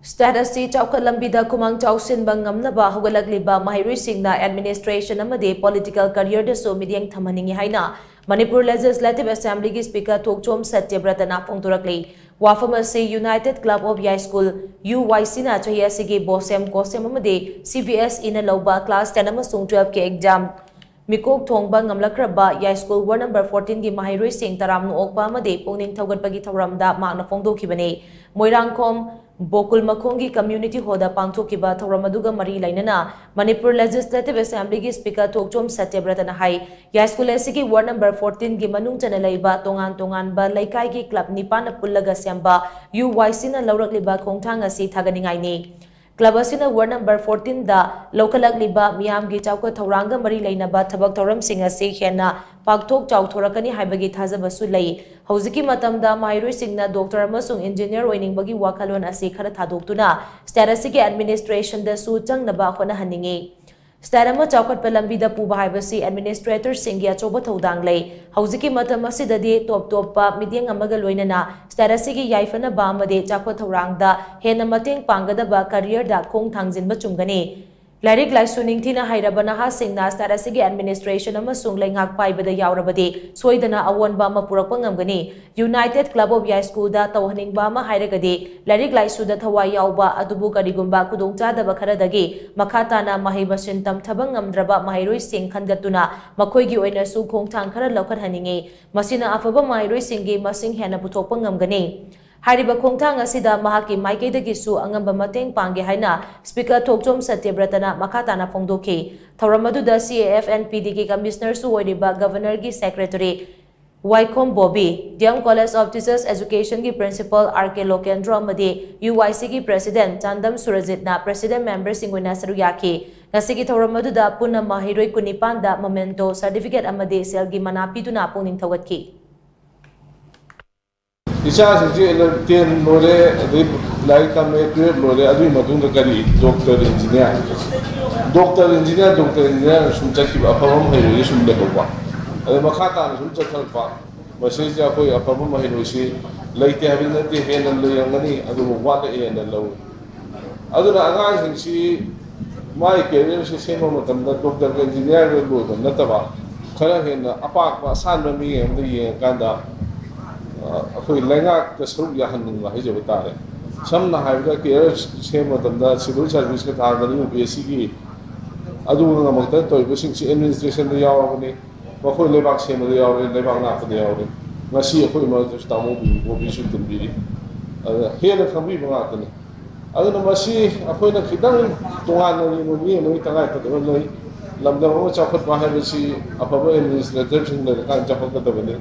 Status Chaokhat Lambida khumang chaoshinba ngamnaba hougatlakliba Maheiroi shingna administration amadi political career dasu Mityeng Thamhaningi haina Manipur Legislative Assembly ki Speaker Thokchom Satyabrata na phongdorakli wafam asi United Club of High School UYC na chahi asigi bosem kosem amadi CBS ina lauba class 10 amasung 12 ke exam Mikok thongba ngamlakraba High School Ward number 14 gi Maheiroi sing taramnu okpa amadi pungning thaugatpagi thauramda makna phongdokhibani Moirangkhom Bokul Makhongi Community Hoda Pangthokiba Thoramaduga Mari Lainana Manipur Legislative Assembly ki Speaker Thokchom Satyabrata na hai High School asigi Ward number 14 gi manung chana laiba tongan ba laikai ki club nipana pullaga sembा UYC na laurakliba khongthang asi thaganingai ni Club asina Ward number 14 da hougatlakliba miyam gi Chaokhat thoranga mari lainaba thabak thoram sing asi hena pakthok chauthorakani haibagi thajabasu lai Hoziki matamda Maheiroi singna doctor amasung engineer oiningbagi wakalon asi khara thadoktuna status ki administration da su changnaba khona haningi Starama Chaokhat Lambida puba haibasi administrator singgi achoba thodang lei Hoziki matam asidadi top pa Mityeng amaga loinana status ki yaifana ba amade Chaokhat thorangda hena mateng panggadaba career da khong thangjinba chumgani Larik Laisu Ningthina Hairabana ha singna status ki administration amasung lengak paibada yaurabadi soidana awonba ma purakpa ngamgani United Club of High School da tawhaningba ma hairagadi Larik Laisu da thawai yauba adubu karigumba kudongchadaba kharadagi makhatana mahai masin tamthabang ngamdraba Maheiroi sing khangatuna makhoigi oina su khongthang khara laukhat haningi masina afaba Maheiroi singgi masing hena puthokpa ngamgani Hariba khongthang asida mahaki maikeidagi su angamba mateng pangge haina Speaker Thokchom Satyabrata na makhatana phongdokhi thoramaduda CAFNPD ki commissioner su oiriba governor ki secretary Waikom Bobby Young College of Teachers Education ki principal RK Lokendra amadi UYC ki president Chandam Surajit na president member singwina saruyaki nasigi thoramaduda punna Maheiroi kunipanda memento certificate amadi selgi manapiduna pungning thawatki Isa sih ten lore di lagi kami itu lore adu matun kali dokter engineer sumcat kita apa Maheiroi sumcat apa ada makatan sumcat apa masih siapa apa Maheiroi sih lagi tiap nanti henan yang ini adu buat henan lalu adu nak angin sih mai kerja sih semua macam dokter engineer itu nanti apa kalau henan apa san mami yang itu yang kanda Aku lengak keseru ya hendak lahir jauh tare. Sama hari kita sema tanda civil service kita ada ni UPSC adu orang makta tu ibu sing administration dia awak ni, aku lebak sema dia awak, lebak nak dia awak. Masih aku mahu terus tamu bi sudah biri. Hela kami mengat ni. Adu masih aku nak kita tuan ni tengah pada ni. Lambda Chaokhat Maheiroi si apa administrator sing nak Chaokhat kata benda.